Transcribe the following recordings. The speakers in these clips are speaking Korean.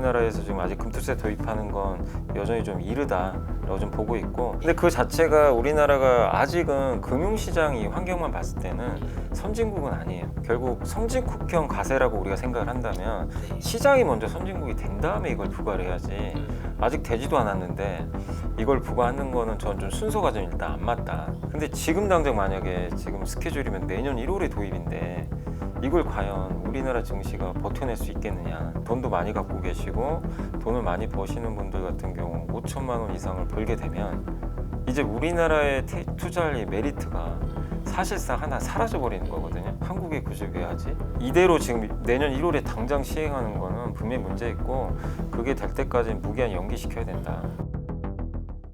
우리나라에서 지금 아직 금투세 도입하는 건 여전히 좀 이르다라고 좀 보고 있고, 근데 그 자체가 우리나라가 아직은 금융시장이 환경만 봤을 때는 선진국은 아니에요. 결국 선진국형 과세라고 우리가 생각을 한다면 시장이 먼저 선진국이 된 다음에 이걸 부과를 해야지, 아직 되지도 않았는데 이걸 부과하는 거는 저는 좀 순서가 좀 일단 안 맞다. 근데 지금 당장 만약에 지금 스케줄이면 내년 1월에 도입인데 이걸 과연 우리나라 증시가 버텨낼 수 있겠느냐. 돈도 많이 갖고 계시고 돈을 많이 버시는 분들 같은 경우 5천만 원 이상을 벌게 되면 이제 우리나라에 투자할 이 메리트가 사실상 하나 사라져 버리는 거거든요. 한국에 굳이 왜 하지? 이대로 지금 내년 1월에 당장 시행하는 거는 분명히 문제 있고, 그게 될 때까지 무기한 연기시켜야 된다.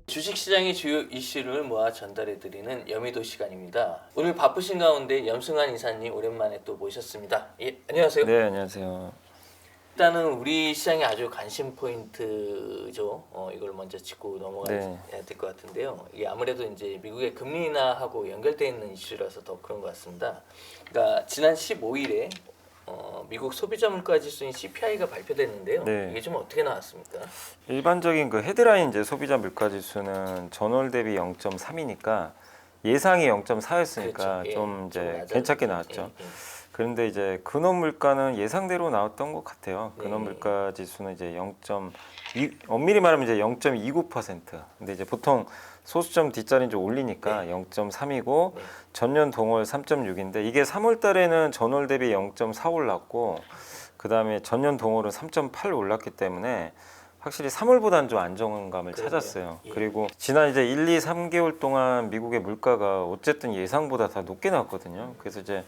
주식시장의 주요 이슈를 모아 전달해드리는 여미도 시간입니다. 오늘 바쁘신 가운데 염승환 이사님 오랜만에 또 모셨습니다. 예, 안녕하세요. 네, 안녕하세요. 일단은 우리 시장의 아주 관심 포인트죠. 이걸 먼저 짚고 넘어가야 될 것 같은데요. 이게 아무래도 이제 미국의 금리 인하하고 연결되어 있는 이슈라서 더 그런 것 같습니다. 그러니까 지난 15일에 미국 소비자 물가 지수인 CPI가 발표됐는데요. 네. 이게 좀 어떻게 나왔습니까? 일반적인 그 헤드라인 이제 소비자 물가 지수는 전월 대비 0.3이니까 예상이 0.4였으니까 그렇죠. 예, 좀 이제 좀 괜찮게 낮았죠. 나왔죠. 예. 그런데 이제 근원 물가는 예상대로 나왔던 것 같아요. 근원 네. 물가 지수는 이제 0.2, 엄밀히 말하면 이제 0.29%. 근데 이제 보통 소수점 뒷자리는 좀 올리니까 0.3이고 네. 전년 동월 3.6인데 이게 3월 달에는 전월 대비 0.4 올랐고 그다음에 전년 동월은 3.8 올랐기 때문에 확실히 3월보다는 좀 안정감을 그러네요. 찾았어요. 예. 그리고 지난 이제 1, 2, 3개월 동안 미국의 물가가 어쨌든 예상보다 다 높게 나왔거든요. 그래서 이제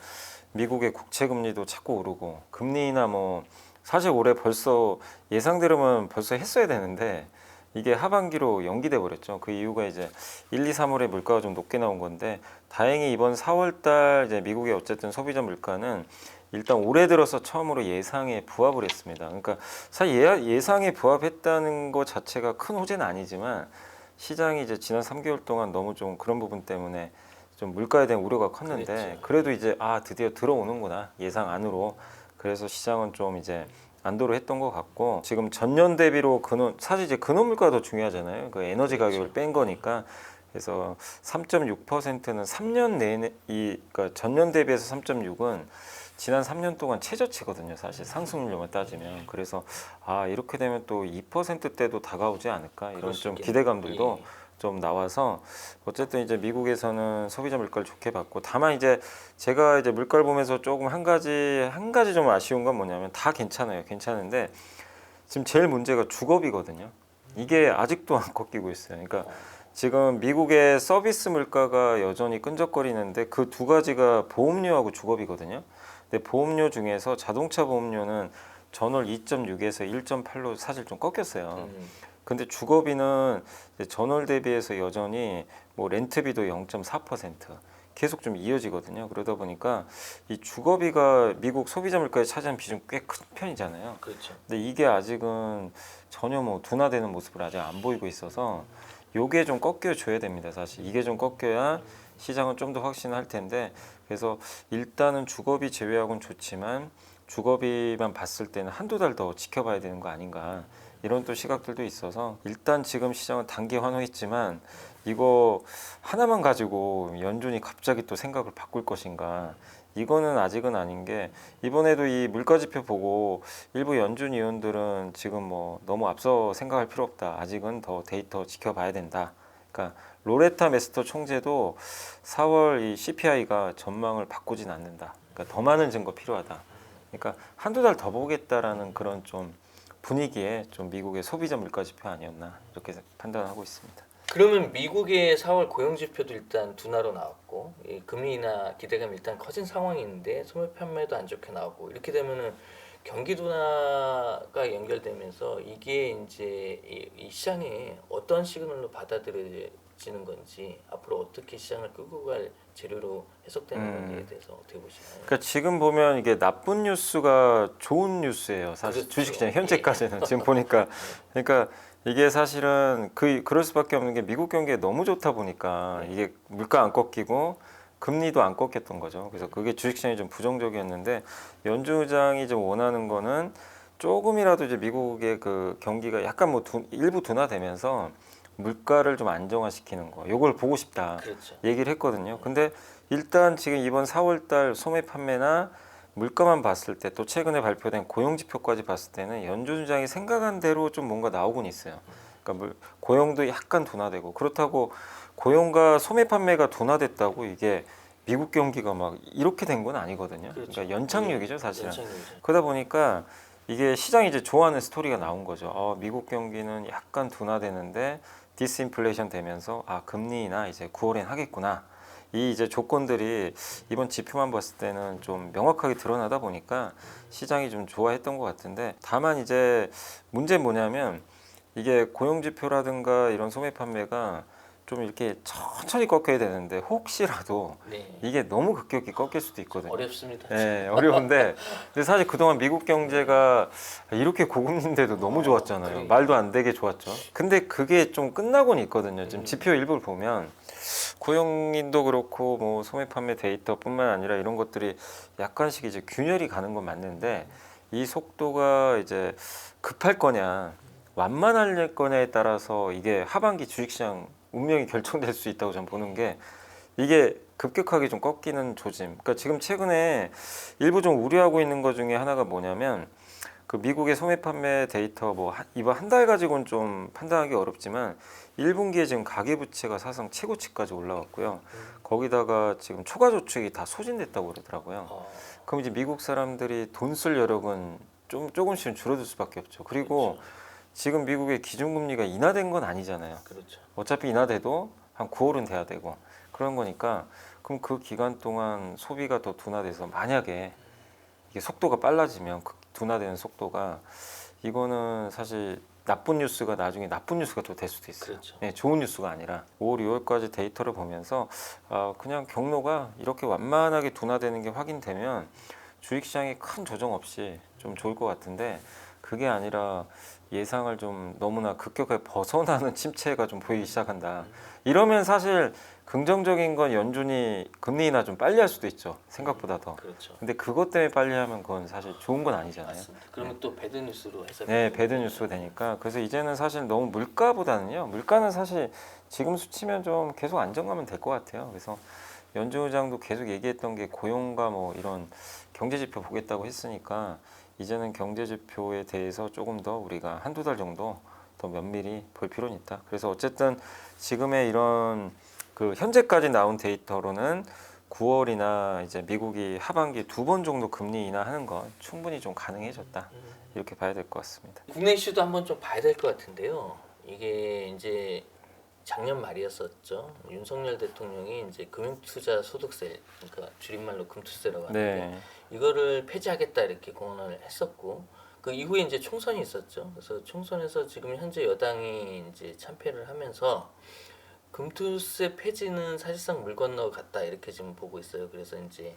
미국의 국채 금리도 자꾸 오르고 금리나 뭐 사실 올해 벌써 예상대로면 벌써 했어야 되는데 이게 하반기로 연기돼 버렸죠. 그 이유가 이제 1, 2, 3월에 물가가 좀 높게 나온 건데 다행히 이번 4월 달 이제 미국의 어쨌든 소비자 물가는 일단 올해 들어서 처음으로 예상에 부합을 했습니다. 그러니까 사실 예상에 부합했다는 것 자체가 큰 호재는 아니지만 시장이 이제 지난 3개월 동안 너무 좀 그런 부분 때문에 좀 물가에 대한 우려가 컸는데 그랬죠. 그래도 이제 드디어 들어오는구나 예상 안으로. 그래서 시장은 좀 이제 안도를 했던 것 같고, 지금 전년 대비로 사실 이제 근원 물가가 더 중요하잖아요. 그 에너지 그렇죠. 가격을 뺀 거니까. 그래서 3.6%는 3년 내내 그러니까 전년 대비해서 3.6은 지난 3년 동안 최저치거든요. 사실 상승률로만 따지면. 그래서 이렇게 되면 또 2%대도 다가오지 않을까 이런 그럴 수 좀 있겠네요. 기대감들도 예. 좀 나와서 어쨌든 이제 미국에서는 소비자 물가를 좋게 봤고, 다만 이제 제가 이제 물가를 보면서 조금 한 가지 좀 아쉬운 건 뭐냐면 다 괜찮아요. 괜찮은데 지금 제일 문제가 주거비거든요. 이게 아직도 안 꺾이고 있어요. 그러니까 지금 미국의 서비스 물가가 여전히 끈적거리는데 그 두 가지가 보험료하고 주거비거든요. 근데 보험료 중에서 자동차 보험료는 전월 2.6에서 1.8로 사실 좀 꺾였어요. 근데 주거비는 전월 대비해서 여전히 뭐 렌트비도 0.4% 계속 좀 이어지거든요. 그러다 보니까 이 주거비가 미국 소비자 물가에 차지하는 비중 꽤 큰 편이잖아요. 그렇죠. 근데 이게 아직은 전혀 뭐 둔화되는 모습을 아직 안 보이고 있어서 요게 좀 꺾여줘야 됩니다. 사실 이게 좀 꺾여야 시장은 좀 더 확신할 텐데, 그래서 일단은 주거비 제외하고는 좋지만 주거비만 봤을 때는 한두 달 더 지켜봐야 되는 거 아닌가 이런 또 시각들도 있어서 일단 지금 시장은 단기 환호했지만 이거 하나만 가지고 연준이 갑자기 또 생각을 바꿀 것인가, 이거는 아직은 아닌 게, 이번에도 이 물가 지표 보고 일부 연준 위원들은 지금 뭐 너무 앞서 생각할 필요 없다, 아직은 더 데이터 지켜봐야 된다. 그러니까 로레타 메스터 총재도 4월 이 CPI가 전망을 바꾸진 않는다. 그러니까 더 많은 증거 필요하다. 그러니까 한두 달 더 보겠다라는 그런 좀 분위기에 좀 미국의 소비자 물가 지표 아니었나 이렇게 판단하고 있습니다. 그러면 미국의 4월 고용 지표도 일단 둔화로 나왔고, 이 금리 인하 기대감이 일단 커진 상황인데 소매 판매도 안 좋게 나오고, 이렇게 되면은 경기 둔화가 연결되면서 이게 이제 이 시장에 어떤 시그널로 받아들여지는 건지, 앞으로 어떻게 시장을 끌고 갈 재료로 해석되는 건지에 대해서 어떻게 보시나요? 그러니까 지금 보면 이게 나쁜 뉴스가 좋은 뉴스예요. 사실 그렇죠. 주식시장 현재까지는 지금 보니까, 그러니까 이게 사실은 그럴 수밖에 없는 게 미국 경기가 너무 좋다 보니까 이게 물가 안 꺾이고 금리도 안 꺾였던 거죠. 그래서 그게 주식시장이 좀 부정적이었는데 연준 의장이 좀 원하는 거는 조금이라도 이제 미국의 그 경기가 약간 뭐 일부 둔화되면서 물가를 좀 안정화시키는 거, 요걸 보고 싶다 그렇죠. 얘기를 했거든요. 근데 일단 지금 이번 4월달 소매 판매나 물가만 봤을 때 또 최근에 발표된 고용 지표까지 봤을 때는 연준 의장이 생각한 대로 좀 뭔가 나오곤 있어요. 그러니까 고용도 약간 둔화되고 그렇다고 고용과 소매 판매가 둔화됐다고 이게 미국 경기가 막 이렇게 된 건 아니거든요. 그렇죠. 그러니까 연착륙이죠, 사실은. 연착륙이죠. 그러다 보니까 이게 시장이 이제 좋아하는 스토리가 나온 거죠. 미국 경기는 약간 둔화되는데 디스인플레이션 되면서 금리 인하 이제 9월엔 하겠구나. 이 이제 조건들이 이번 지표만 봤을 때는 좀 명확하게 드러나다 보니까 시장이 좀 좋아했던 것 같은데, 다만 이제 문제는 뭐냐면 이게 고용 지표라든가 이런 소매 판매가 좀 이렇게 천천히 꺾여야 되는데 혹시라도 네. 이게 너무 급격히 꺾일 수도 있거든요. 어렵습니다. 네, 어려운데 근데 사실 그동안 미국 경제가 이렇게 고금리인데도 너무 좋았잖아요. 그러니까요. 말도 안 되게 좋았죠. 근데 그게 좀 끝나고는 있거든요. 지금 지표 일부를 보면 고용인도 그렇고 뭐 소매 판매 데이터뿐만 아니라 이런 것들이 약간씩 이제 균열이 가는 건 맞는데 이 속도가 이제 급할 거냐 완만할 거냐에 따라서 이게 하반기 주식시장 운명이 결정될 수 있다고 저는 보는 게, 이게 급격하게 좀 꺾이는 조짐. 그러니까 지금 최근에 일부 좀 우려하고 있는 것 중에 하나가 뭐냐면 그 미국의 소매 판매 데이터 뭐 이번 한 달 가지고는 좀 판단하기 어렵지만 1분기에 지금 가계부채가 사상 최고치까지 올라왔고요. 거기다가 지금 초과 저축이 다 소진됐다고 그러더라고요. 그럼 이제 미국 사람들이 돈 쓸 여력은 좀 조금씩은 줄어들 수밖에 없죠. 그리고 지금 미국의 기준금리가 인하된 건 아니잖아요. 그렇죠. 어차피 인하돼도 한 9월은 돼야 되고 그런 거니까, 그럼 그 기간 동안 소비가 더 둔화돼서 만약에 이게 속도가 빨라지면 그 둔화되는 속도가, 이거는 사실 나쁜 뉴스가 나중에 나쁜 뉴스가 또 될 수도 있어요. 그렇죠. 네, 좋은 뉴스가 아니라 5월, 6월까지 데이터를 보면서 그냥 경로가 이렇게 완만하게 둔화되는 게 확인되면 주식시장이 큰 조정 없이 좀 좋을 것 같은데, 그게 아니라 예상을 좀 너무나 급격하게 벗어나는 침체가 좀 보이기 시작한다. 이러면 사실 긍정적인 건 연준이 금리 인하 좀 빨리 할 수도 있죠. 생각보다 더. 그렇죠. 근데 그것 때문에 빨리 하면 그건 사실 좋은 건 아니잖아요. 맞습니다. 그러면 또 배드 뉴스로 해서 네, 배드 뉴스가 되니까. 그래서 이제는 사실 너무 물가보다는요. 물가는 사실 지금 수치면 좀 계속 안정감은 될 것 같아요. 그래서 연준 의장도 계속 얘기했던 게 고용과 뭐 이런 경제 지표 보겠다고 했으니까 이제는 경제 지표에 대해서 조금 더 우리가 한두 달 정도 더 면밀히 볼 필요는 있다. 그래서 어쨌든 지금의 이런 그 현재까지 나온 데이터로는 9월이나 이제 미국이 하반기 2번 정도 금리 인하하는 건 충분히 좀 가능해졌다. 이렇게 봐야 될 것 같습니다. 국내 이슈도 한번 좀 봐야 될 것 같은데요. 이게 이제 작년 말이었었죠. 윤석열 대통령이 이제 금융투자 소득세, 그러니까 줄임말로 금투세라고 하는데 네. 이거를 폐지하겠다 이렇게 공언을 했었고, 그 이후에 이제 총선이 있었죠. 그래서 총선에서 지금 현재 여당이 이제 참패를 하면서 금투세 폐지는 사실상 물 건너 갔다 이렇게 지금 보고 있어요. 그래서 이제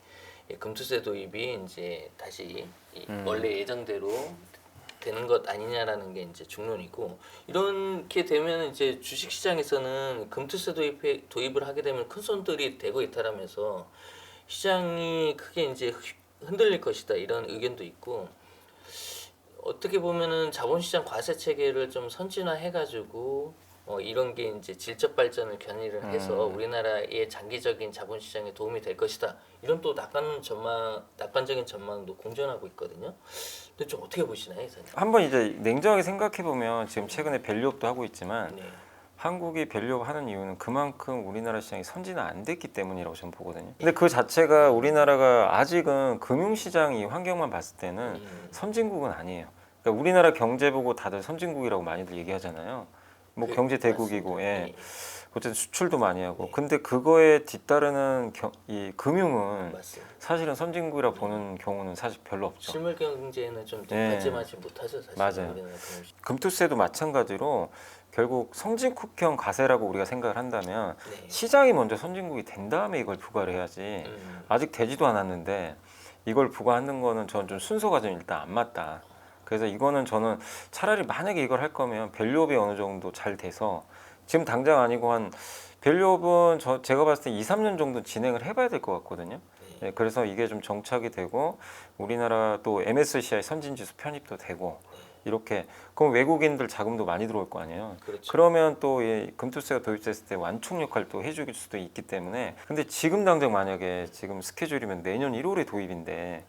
금투세 도입이 이제 다시 원래 예정대로 되는 것 아니냐라는 게 이제 중론이고, 이렇게 되면 이제 주식 시장에서는 금투세 도입을 하게 되면 큰 손들이 되고 있다라면서 시장이 크게 이제 흔들릴 것이다 이런 의견도 있고, 어떻게 보면은 자본시장 과세 체계를 좀 선진화해 가지고 이런 게 이제 질적 발전을 견인을 해서 우리나라의 장기적인 자본시장에 도움이 될 것이다. 이런 또 낙관적인 전망도 공존하고 있거든요. 근데 좀 어떻게 보시나요, 이사님? 한번 이제 냉정하게 생각해 보면 지금 최근에 밸류업도 하고 있지만 네. 한국이 밸류업 하는 이유는 그만큼 우리나라 시장이 선진화 안 됐기 때문이라고 저는 보거든요. 근데 그 자체가 우리나라가 아직은 금융시장 이 환경만 봤을 때는 선진국은 아니에요. 그러니까 우리나라 경제 보고 다들 선진국이라고 많이들 얘기하잖아요. 뭐 경제 대국이고, 예. 네. 어쨌든 수출도 많이 하고. 네. 근데 그거에 뒤따르는 이 금융은 맞습니다. 사실은 선진국이라 보는 경우는 사실 별로 없죠. 실물 경제는 좀 네. 뒷받침하지 못하죠, 사실. 맞아요. 우리나라 금융시장. 금투세도 마찬가지로 결국 선진국형 과세라고 우리가 생각을 한다면 네. 시장이 먼저 선진국이 된 다음에 이걸 부과를 해야지. 아직 되지도 않았는데 이걸 부과하는 거는 저는 좀 순서가 좀 일단 안 맞다. 그래서 이거는 저는 차라리 만약에 이걸 할 거면 밸류업이 어느 정도 잘 돼서, 지금 당장 아니고 한 밸류업은 제가 봤을 때 2, 3년 정도 진행을 해봐야 될 것 같거든요. 네, 그래서 이게 좀 정착이 되고 우리나라 또 MSCI 선진지수 편입도 되고 이렇게 그럼 외국인들 자금도 많이 들어올 거 아니에요. 그렇죠. 그러면 또 이 금투세가 도입됐을 때 완충 역할도 해줄 수도 있기 때문에 근데 지금 당장 만약에 지금 스케줄이면 내년 1월에 도입인데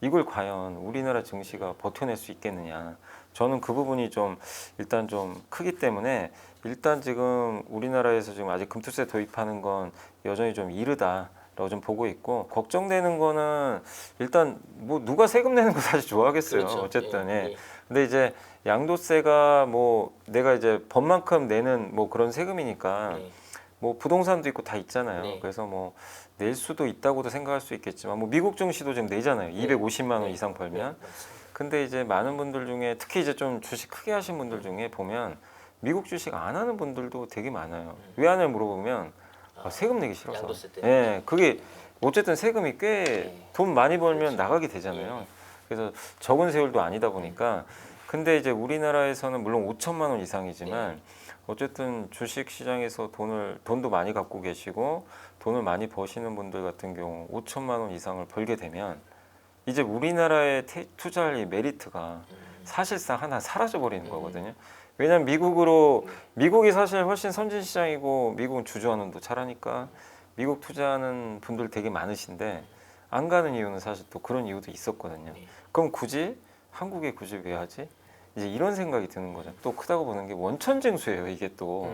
이걸 과연 우리나라 증시가 버텨낼 수 있겠느냐 저는 그 부분이 좀 일단 좀 크기 때문에 일단 지금 우리나라에서 지금 아직 금투세 도입하는 건 여전히 좀 이르다라고 좀 보고 있고 걱정되는 거는 일단 뭐 누가 세금 내는 거 사실 좋아하겠어요. 그렇죠. 어쨌든 예, 예. 예. 근데 이제 양도세가 뭐 내가 이제 법만큼 내는 뭐 그런 세금이니까 네. 뭐 부동산도 있고 다 있잖아요. 네. 그래서 뭐 낼 수도 있다고도 생각할 수 있겠지만 뭐 미국 증시도 지금 내잖아요. 250만 원 네. 이상 네, 벌면. 맞습니다. 근데 이제 많은 분들 중에 특히 이제 좀 주식 크게 하신 분들 중에 보면 미국 주식 안 하는 분들도 되게 많아요. 왜 하냐 물어보면 세금 내기 싫어서. 양도세 때문에. 예, 그게 어쨌든 세금이 꽤 네. 돈 많이 벌면 그렇죠. 나가게 되잖아요. 예. 그래서 적은 세율도 아니다 보니까 근데 이제 우리나라에서는 물론 5천만 원 이상이지만 어쨌든 주식 시장에서 돈도 많이 갖고 계시고 돈을 많이 버시는 분들 같은 경우 5천만 원 이상을 벌게 되면 이제 우리나라에 투자할 이 메리트가 사실상 하나 사라져 버리는 거거든요. 왜냐하면 미국이 사실 훨씬 선진 시장이고 미국은 주주환원도 잘하니까 미국 투자하는 분들 되게 많으신데 안 가는 이유는 사실 또 그런 이유도 있었거든요. 그럼 굳이 굳이 왜 하지? 이제 이런 생각이 드는 거죠. 또 크다고 보는 게 원천징수예요. 이게 또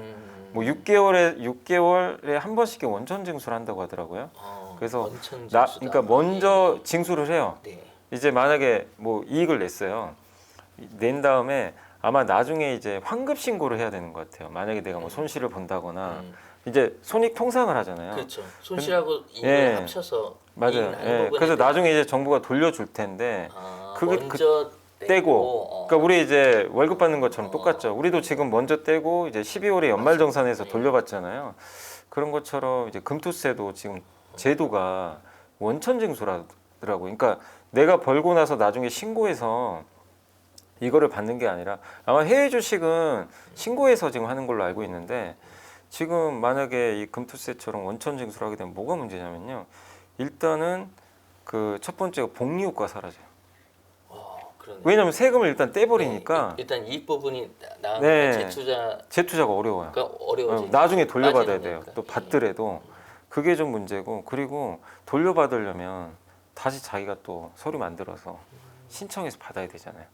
뭐 6개월에 한 번씩 원천징수를 한다고 하더라고요. 그래서 그러니까 먼저 징수를 해요. 네. 이제 만약에 뭐 이익을 냈어요. 낸 다음에 아마 나중에 이제 환급 신고를 해야 되는 것 같아요. 만약에 내가 뭐 손실을 본다거나 이제 손익 통상을 하잖아요. 그렇죠. 손실하고 이익을 예. 합쳐서 맞아요. 이익을 예. 한꺼번에 그래서 나중에 이제 정부가 돌려줄 텐데 그게 먼저 떼고 그러니까 우리 이제 월급 받는 것처럼 똑같죠. 우리도 지금 먼저 떼고 이제 12월에 연말정산해서 돌려받잖아요. 그런 것처럼 이제 금투세도 지금 제도가 원천징수라더라고요. 그러니까 내가 벌고 나서 나중에 신고해서 이거를 받는 게 아니라 아마 해외 주식은 신고해서 지금 하는 걸로 알고 있는데 지금 만약에 이 금투세처럼 원천징수를 하게 되면 뭐가 문제냐면요. 일단은 그 첫 번째가 복리효과가 사라져요. 그러네요. 왜냐하면 세금을 일단 떼버리니까 일단 이익 부분이 나오니까 네. 재투자가 재투자가 어려워요. 어려워지니까 나중에 돌려받아야 빠지는 돼요. 거니까. 또 받더라도 그게 좀 문제고 그리고 돌려받으려면 다시 자기가 또 서류 만들어서 신청해서 받아야 되잖아요.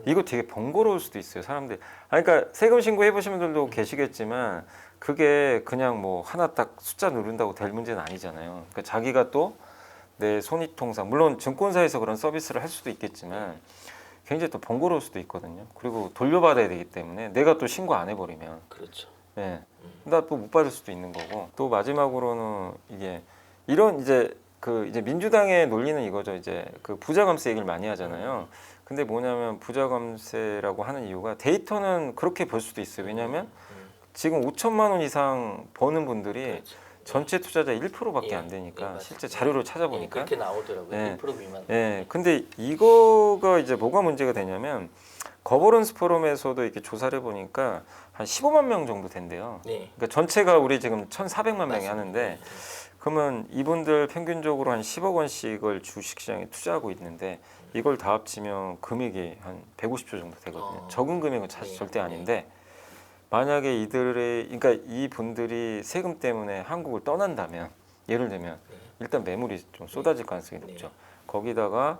이거 되게 번거로울 수도 있어요. 사람들. 그러니까 세금 신고해 보신 분들도 계시겠지만 그게 그냥 뭐 하나 딱 숫자 누른다고 될 문제는 아니잖아요. 그러니까 자기가 또 내 손익통상 물론 증권사에서 그런 서비스를 할 수도 있겠지만 굉장히 또 번거로울 수도 있거든요. 그리고 돌려받아야 되기 때문에 내가 또 신고 안 해버리면 그렇죠. 네. 나 또 못 받을 수도 있는 거고 또 마지막으로는 이게 이런 이제 민주당의 논리는 이거죠. 이제 그 부자감세 얘기를 많이 하잖아요. 근데 뭐냐면 부자감세라고 하는 이유가 데이터는 그렇게 볼 수도 있어요. 왜냐하면 지금 5천만 원 이상 버는 분들이 그렇죠. 전체 투자자 1%밖에 안 되니까 맞습니다. 실제 자료를 찾아보니까 그렇게 나오더라고요. 네. 1% 미만. 예, 근데 이거가 이제 뭐가 문제가 되냐면 거버넌스 포럼에서도 이렇게 조사를 해보니까 한 15만 명 정도 된대요. 네. 그러니까 전체가 우리 지금 1,400만 명이 맞습니다. 하는데 그러면 이분들 평균적으로 한 10억 원씩을 주식시장에 투자하고 있는데 이걸 다 합치면 금액이 한 150조 정도 되거든요. 적은 금액은 사실 네. 절대 아닌데 만약에 그러니까 이 분들이 세금 때문에 한국을 떠난다면 예를 들면 일단 매물이 좀 쏟아질 가능성이 높죠. 거기다가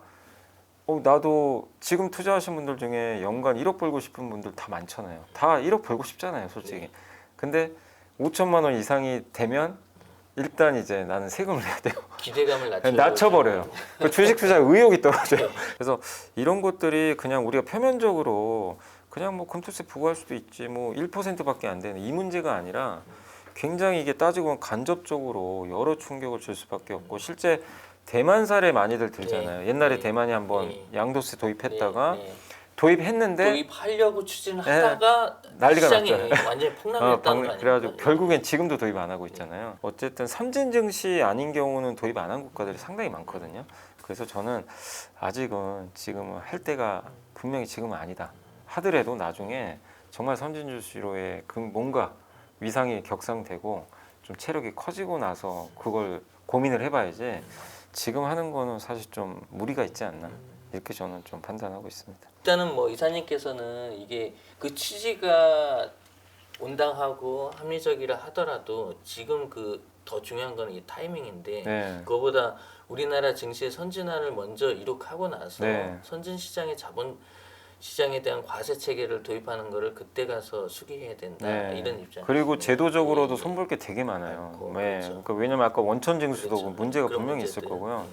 나도 지금 투자하신 분들 중에 연간 1억 벌고 싶은 분들 다 많잖아요. 다 1억 벌고 싶잖아요, 솔직히. 근데 5천만 원 이상이 되면 일단 이제 나는 세금을 내야 돼요. 기대감을 낮춰버려요. 그 주식 투자 의욕이 떨어져요. 그래서 이런 것들이 그냥 우리가 표면적으로 그냥 뭐 금투세 부과할 수도 있지 뭐 1%밖에 안 되는 이 문제가 아니라 굉장히 이게 따지고 보면 간접적으로 여러 충격을 줄 수밖에 없고 실제 대만 사례 많이들 들잖아요. 옛날에 대만이 한번 양도세 도입했다가 도입했는데 도입하려고 추진하다가 난리가 시장이 났잖아요. 완전히 폭락했다는 거 그래가지고 아닙니까? 결국엔 지금도 도입 안 하고 있잖아요. 어쨌든 선진 증시 아닌 경우는 도입 안 한 국가들이 상당히 많거든요. 그래서 저는 아직은 지금은 할 때가 분명히 지금은 아니다. 하더라도 나중에 정말 선진 증시로의 뭔가 위상이 격상되고 좀 체력이 커지고 나서 그걸 고민을 해봐야지. 지금 하는 거는 사실 좀 무리가 있지 않나 이렇게 저는 좀 판단하고 있습니다. 일단은 뭐 이사님께서는 이게 그 취지가 온당하고 합리적이라 하더라도 지금 그 더 중요한 거는 이 타이밍인데 네. 그거보다 우리나라 증시의 선진화를 먼저 이룩하고 나서 네. 선진 시장의 자본 시장에 대한 과세 체계를 도입하는 거를 그때 가서 수기해야 된다 네. 이런 입장. 그리고 제도적으로도 예, 예. 손볼 게 되게 많아요. 많고, 네. 그렇죠. 그러니까 왜냐면 아까 원천 징수도 그렇죠. 문제가 그런 분명히 있을 문제들. 거고요.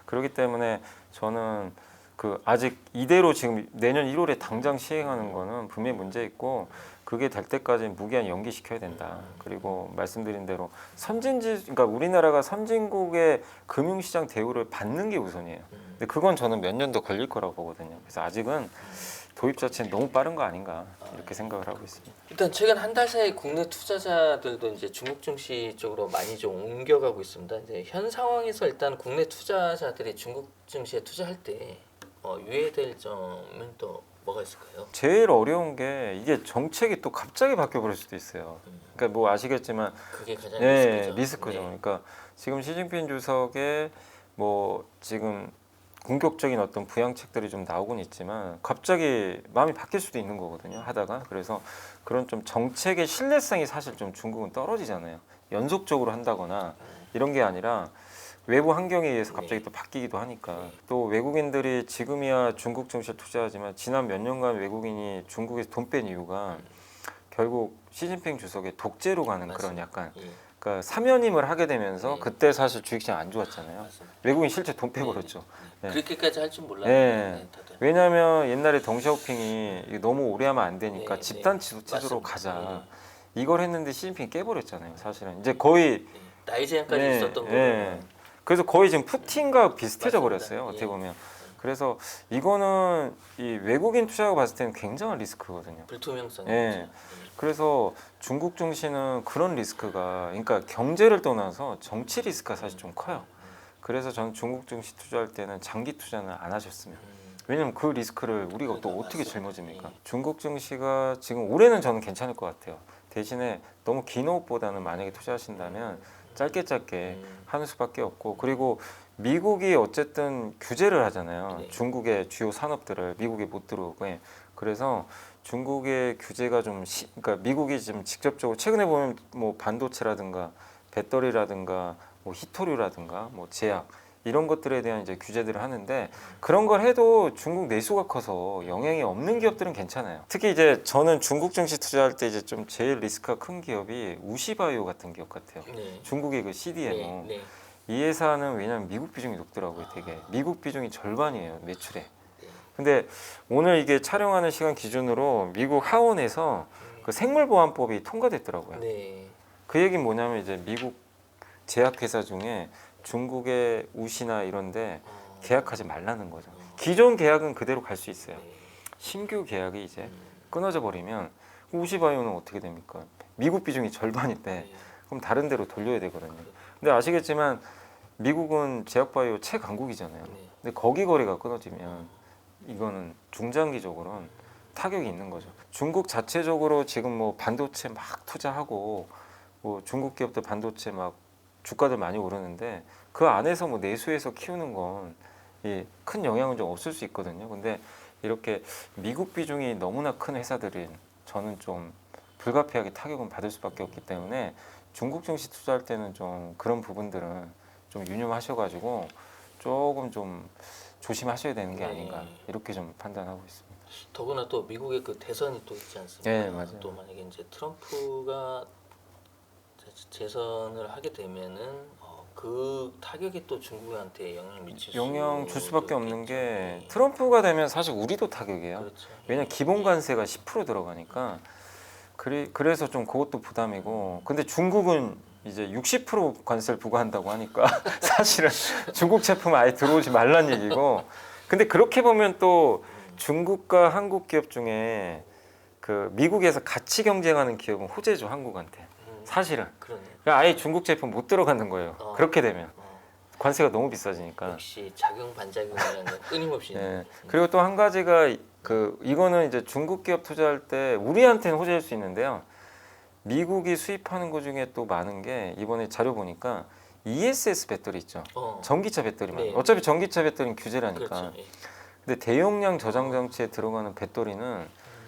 그렇기 때문에 저는 그 아직 이대로 지금 내년 1월에 당장 시행하는 거는 분명히 문제 있고 그게 될 때까지 무기한 연기시켜야 된다. 그리고 말씀드린 대로 그러니까 우리나라가 선진국의 금융시장 대우를 받는 게 우선이에요. 근데 그건 저는 몇 년 더 걸릴 거라고 보거든요. 그래서 아직은 도입 자체는 너무 빠른 거 아닌가 이렇게 생각을 하고 있습니다. 일단 최근 한 달 사이 국내 투자자들도 이제 중국 증시 쪽으로 많이 좀 옮겨가고 있습니다. 이제 현 상황에서 일단 국내 투자자들이 중국 증시에 투자할 때 유의될 점은 또 뭐가 있을까요? 제일 어려운 게 이게 정책이 또 갑자기 바뀌어 버릴 수도 있어요. 그러니까 뭐 아시겠지만 그게 가장 네, 리스크죠. 리스크죠. 네. 그러니까 지금 시진핑 주석의 뭐 지금 공격적인 어떤 부양책들이 좀 나오곤 있지만 갑자기 마음이 바뀔 수도 있는 거거든요. 하다가 그래서 그런 좀 정책의 신뢰성이 사실 좀 중국은 떨어지잖아요. 연속적으로 한다거나 이런 게 아니라 외부 환경에 의해서 갑자기 또 바뀌기도 하니까 또 외국인들이 지금이야 중국 증시에 투자하지만 지난 몇 년간 외국인이 중국에서 돈 뺀 이유가 결국 시진핑 주석의 독재로 가는 그런 맞습니다. 약간 예, 그러니까 사면임을 하게 되면서 네. 그때 사실 주식시장 안 좋았잖아요. 맞습니다. 외국인 실제 돈 빼버렸죠. 네. 그렇게까지 할 줄 몰랐는데 네. 다들. 왜냐하면 옛날에 덩샤오핑이 이게 너무 오래 하면 안 되니까 네, 집단 네. 지도로 맞습니다. 가자 이걸 했는데 시진핑이 깨버렸잖아요. 사실은 이제 거의 나이 제한까지 네, 있었던 네. 거는 그래서 거의 지금 푸틴과 비슷해져 맞습니다. 버렸어요. 어떻게 예. 보면. 그래서 이거는 이 외국인 투자가 봤을 때는 굉장한 리스크거든요. 불투명성이 예. 있죠. 그래서 중국 증시는 그런 리스크가 그러니까 경제를 떠나서 정치 리스크가 사실 좀 커요. 그래서 저는 중국 증시 투자할 때는 장기 투자는 안 하셨으면. 왜냐면 그 리스크를 우리가 또 그러니까 어떻게 맞습니다. 짊어집니까? 예. 중국 증시가 지금 올해는 저는 괜찮을 것 같아요. 대신에 너무 긴 호흡보다는 만약에 투자하신다면 짧게 하는 수밖에 없고 그리고 미국이 어쨌든 규제를 하잖아요. 네. 중국의 주요 산업들을 미국에 못 들어오게. 그래서 중국의 규제가 그러니까 미국이 지금 직접적으로 최근에 보면 뭐 반도체라든가 배터리라든가 뭐 히토류라든가 뭐 제약 이런 것들에 대한 이제 규제들을 하는데 그런 걸 해도 중국 내수가 커서 영향이 없는 기업들은 괜찮아요. 특히 이제 저는 중국 증시 투자할 때 이제 좀 제일 리스크가 큰 기업이 우시바이오 같은 기업 같아요. 네. 중국의 그 CDMO. 네. 이 회사는 왜냐면 미국 비중이 높더라고요. 되게 미국 비중이 절반이에요 매출에. 네. 근데 오늘 이게 촬영하는 시간 기준으로 미국 하원에서 그 생물보안법이 통과됐더라고요. 네. 그 얘기는 뭐냐면 이제 미국 제약회사 중에 중국의 우시나 이런데 계약하지 말라는 거죠. 기존 계약은 그대로 갈 수 있어요. 네. 신규 계약이 이제 끊어져 버리면 우시바이오는 어떻게 됩니까? 미국 비중이 절반인데 그럼 다른 데로 돌려야 되거든요. 근데 아시겠지만 미국은 제약바이오 최강국이잖아요. 네. 근데 거기 거래가 끊어지면 이거는 중장기적으로는 타격이 있는 거죠. 중국 자체적으로 지금 뭐 반도체 막 투자하고 뭐 중국 기업들 반도체 막 주가들 많이 오르는데 그 안에서 뭐 내수해서 키우는 건 큰 영향은 좀 없을 수 있거든요. 근데 이렇게 미국 비중이 너무나 큰 회사들은 저는 좀 불가피하게 타격은 받을 수밖에 없기 때문에 중국 증시 투자할 때는 좀 그런 부분들은 좀 유념하셔가지고 조금 좀 조심하셔야 되는 게 아닌가 이렇게 좀 판단하고 있습니다. 더구나 또 미국의 그 대선이 또 있지 않습니까? 네, 맞아요. 또 만약에 이제 트럼프가 재선을 하게 되면은 그 타격이 또 중국한테 영향 줄 수밖에 없는 게 네. 트럼프가 되면 사실 우리도 타격이에요. 그렇죠. 왜냐면 기본 관세가 10% 들어가니까 그래서 좀 그것도 부담이고 근데 중국은 이제 60% 관세를 부과한다고 하니까 사실은 중국 제품 아예 들어오지 말란 얘기고 근데 그렇게 보면 또 중국과 한국 기업 중에 그 미국에서 같이 경쟁하는 기업은 호재죠 한국한테 사실은 그러네. 그러니까 아예 중국 제품 못 들어가는 거예요. 그렇게 되면 관세가 너무 비싸지니까. 역시 작용 반작용이라는 건 끊임없이. 네. 그리고 또 한 가지가 이거는 이제 중국 기업 투자할 때 우리한테는 호재일 수 있는데요. 미국이 수입하는 것 중에 또 많은 게 이번에 자료 보니까 ESS 배터리 있죠. 전기차 배터리만. 네. 어차피 전기차 배터리는 규제라니까. 그렇죠. 예. 근데 대용량 저장 장치에 들어가는 배터리는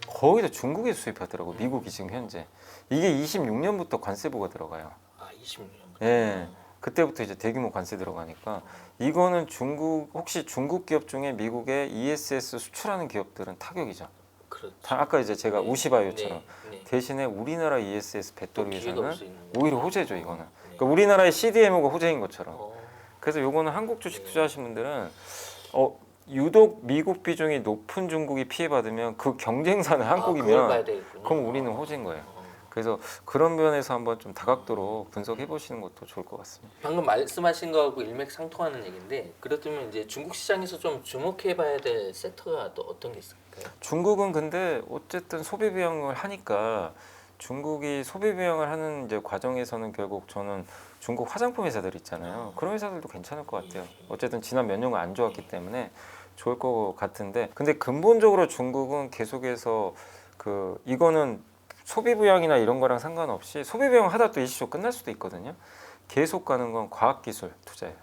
거의 다 중국에서 수입하더라고. 미국이 지금 현재. 이게 26년부터 관세부가 들어가요. 아 26년. 예. 그때부터 이제 대규모 관세 들어가니까 이거는 중국 혹시 중국 기업 중에 미국에 ESS 수출하는 기업들은 타격이죠. 그렇죠. 아까 이제 제가 네. 우시바이오처럼 네. 대신에 우리나라 ESS 배터리 기회가 회사는 올수 있는 오히려 거죠. 호재죠 이거는. 네. 그러니까 우리나라의 CDMO가 호재인 것처럼. 어. 그래서 요거는 한국 주식 네. 투자하신 분들은 유독 미국 비중이 높은 중국이 피해받으면 그 경쟁사는 그걸 봐야 한국이면 되겠군요. 그럼 우리는 호재인 거예요. 그래서 그런 면에서 한번 좀 다각도로 분석해 보시는 것도 좋을 것 같습니다. 방금 말씀하신 거하고 일맥상통하는 얘기인데 그렇다면 이제 중국 시장에서 좀 주목해봐야 될 섹터가 또 어떤 게 있을까요? 중국은 근데 어쨌든 소비 부양을 하니까 중국이 소비 부양을 하는 이제 과정에서는 결국 저는 중국 화장품 회사들 있잖아요. 그런 회사들도 괜찮을 것 같아요. 어쨌든 지난 몇 년간 안 좋았기 때문에 좋을 것 같은데 근데 근본적으로 중국은 계속해서 이거는 소비 부양이나 이런 거랑 상관없이 소비 부양 하다 또 일시적으로 끝날 수도 있거든요. 계속 가는 건 과학기술 투자예요.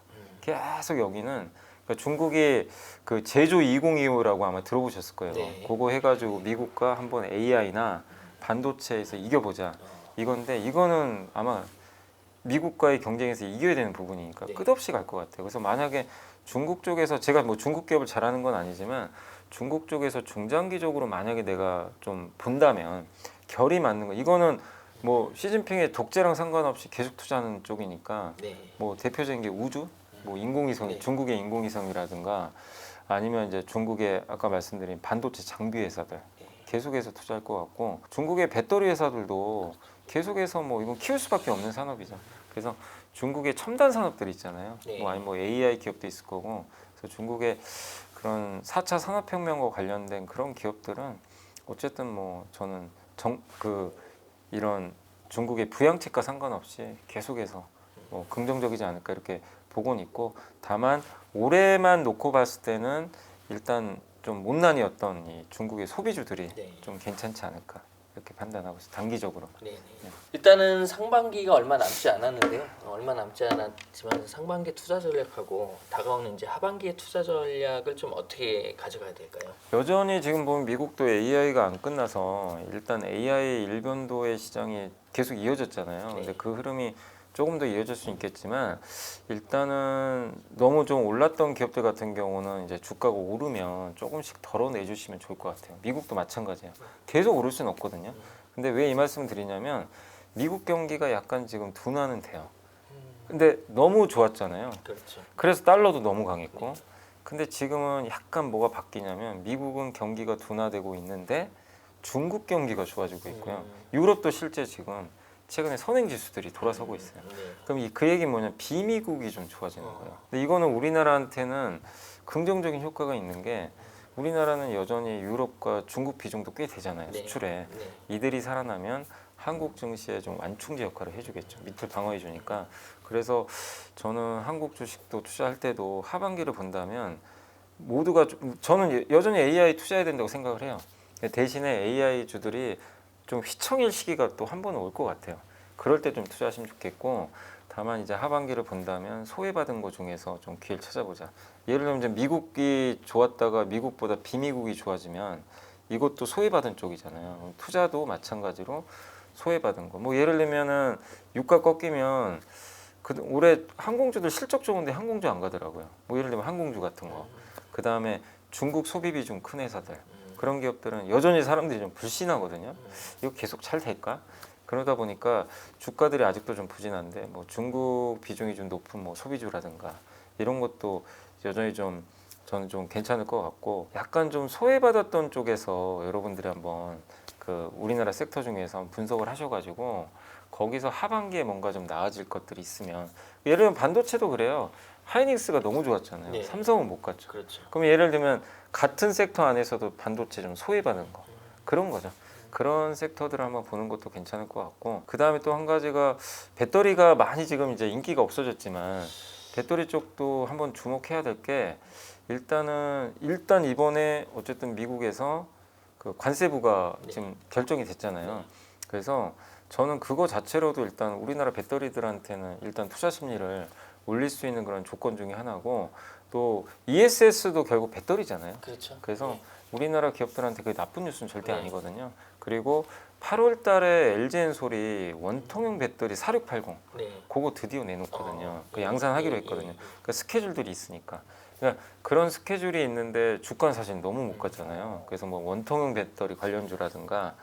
계속 여기는 그러니까 중국이 그 제조 2025라고 아마 들어보셨을 거예요. 네. 그거 해가지고 미국과 한번 AI나 반도체에서 이겨보자 이건데 이거는 아마 미국과의 경쟁에서 이겨야 되는 부분이니까 네. 끝없이 갈 것 같아요. 그래서 만약에 중국 쪽에서 제가 뭐 중국 기업을 잘하는 건 아니지만 중국 쪽에서 중장기적으로 만약에 내가 좀 본다면 결이 맞는 거 이거는 뭐 시진핑의 독재랑 상관없이 계속 투자하는 쪽이니까 네. 뭐 대표적인 게 우주, 뭐 인공위성, 네. 중국의 인공위성이라든가 아니면 이제 중국의 아까 말씀드린 반도체 장비 회사들 계속해서 투자할 것 같고 중국의 배터리 회사들도 계속해서 뭐 이건 키울 수밖에 없는 산업이죠. 그래서 중국의 첨단 산업들 있잖아요. 네. 뭐 아니 뭐 AI 기업도 있을 거고 그래서 중국의 그런 4차 산업혁명과 관련된 그런 기업들은 어쨌든 뭐 저는 이런 중국의 부양책과 상관없이 계속해서 뭐 긍정적이지 않을까 이렇게 보고는 있고 다만 올해만 놓고 봤을 때는 일단 좀 못난이었던 이 중국의 소비주들이 네. 좀 괜찮지 않을까 이렇게 판단하고 있어요. 단기적으로. 네. 일단은 상반기가 얼마 남지 않았는데요. 얼마 남지 않았지만 상반기 투자 전략하고 다가오는 이제 하반기의 투자 전략을 좀 어떻게 가져가야 될까요? 여전히 지금 보면 미국도 AI가 안 끝나서 일단 AI 일변도의 시장이 계속 이어졌잖아요. 네. 근데 그 흐름이 조금 더 이어질 수 있겠지만 일단은 너무 좀 올랐던 기업들 같은 경우는 이제 주가가 오르면 조금씩 덜어내 주시면 좋을 것 같아요. 미국도 마찬가지예요. 계속 오를 수는 없거든요. 근데 왜 이 말씀을 드리냐면 미국 경기가 약간 지금 둔화는 돼요. 근데 너무 좋았잖아요. 그렇죠. 그래서 달러도 너무 강했고 근데 지금은 약간 뭐가 바뀌냐면 미국은 경기가 둔화되고 있는데 중국 경기가 좋아지고 있고요. 유럽도 실제 지금 최근에 선행 지수들이 돌아서고 있어요. 네. 그럼 그 얘기는 뭐냐 비미국이 좀 좋아지는 거예요. 근데 이거는 우리나라한테는 긍정적인 효과가 있는 게 우리나라는 여전히 유럽과 중국 비중도 꽤 되잖아요. 네. 수출에. 네. 이들이 살아나면 한국 증시에 좀 완충제 역할을 해주겠죠. 밑을 방어해 주니까. 그래서 저는 한국 주식도 투자할 때도 하반기를 본다면 모두가 저는 여전히 AI 투자해야 된다고 생각을 해요. 대신에 AI 주들이 좀 휘청일 시기가 또 한 번은 올 것 같아요. 그럴 때 좀 투자하시면 좋겠고 다만 이제 하반기를 본다면 소외받은 것 중에서 좀 기회를 찾아보자. 예를 들면 이제 미국이 좋았다가 미국보다 비미국이 좋아지면 이것도 소외받은 쪽이잖아요. 투자도 마찬가지로 소외받은 거. 뭐 예를 들면은 유가 꺾이면 올해 항공주들 실적 좋은데 항공주 안 가더라고요. 뭐 예를 들면 항공주 같은 거. 그 다음에 중국 소비 비중 큰 회사들. 그런 기업들은 여전히 사람들이 좀 불신하거든요. 이거 계속 잘 될까? 그러다 보니까 주가들이 아직도 좀 부진한데 뭐 중국 비중이 좀 높은 뭐 소비주라든가 이런 것도 여전히 좀 저는 좀 괜찮을 것 같고 약간 좀 소외받았던 쪽에서 여러분들이 한번 그 우리나라 섹터 중에서 한번 분석을 하셔가지고 거기서 하반기에 뭔가 좀 나아질 것들이 있으면 예를 들면 반도체도 그래요. 하이닉스가 너무 좋았잖아요. 네. 삼성은 못 갔죠. 그렇죠. 그럼 예를 들면 같은 섹터 안에서도 반도체 좀 소외받는 거 그런 거죠. 그런 섹터들을 한번 보는 것도 괜찮을 것 같고 그 다음에 또 한 가지가 배터리가 많이 지금 이제 인기가 없어졌지만 배터리 쪽도 한번 주목해야 될 게 일단 이번에 어쨌든 미국에서 그 관세부가 지금 결정이 됐잖아요. 그래서 저는 그거 자체로도 일단 우리나라 배터리들한테는 일단 투자 심리를 올릴 수 있는 그런 조건 중에 하나고 또 ESS도 결국 배터리잖아요. 그렇죠. 그래서 네. 우리나라 기업들한테 그게 나쁜 뉴스는 절대 네. 아니거든요. 그리고 8월 달에 LG엔솔이 원통형 배터리 4680 네. 그거 드디어 내놓거든요. 그 예, 양산하기로 예, 했거든요. 예. 그러니까 스케줄들이 있으니까. 그러니까 그런 스케줄이 있는데 주가는 사실 너무 못 갔잖아요. 그래서 뭐 원통형 배터리 관련주라든가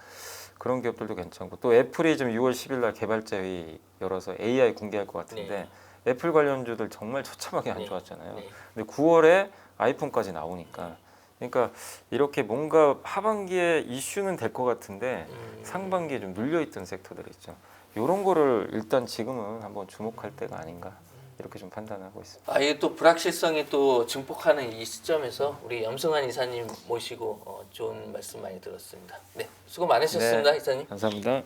그런 기업들도 괜찮고 또 애플이 지금 6월 10일 날 개발자 회의 열어서 AI 공개할 것 같은데 애플 관련주들 정말 처참하게 안 네. 좋았잖아요. 네. 근데 9월에 아이폰까지 나오니까 그러니까 이렇게 뭔가 하반기에 이슈는 될 것 같은데 상반기에 좀 눌려있던 섹터들이 있죠. 이런 거를 일단 지금은 한번 주목할 때가 아닌가 이렇게 좀 판단하고 있습니다. 이게 또 불확실성이 또 증폭하는 이 시점에서 우리 염승환 이사님 모시고 좋은 말씀 많이 들었습니다. 네, 수고 많으셨습니다, 이사님. 감사합니다.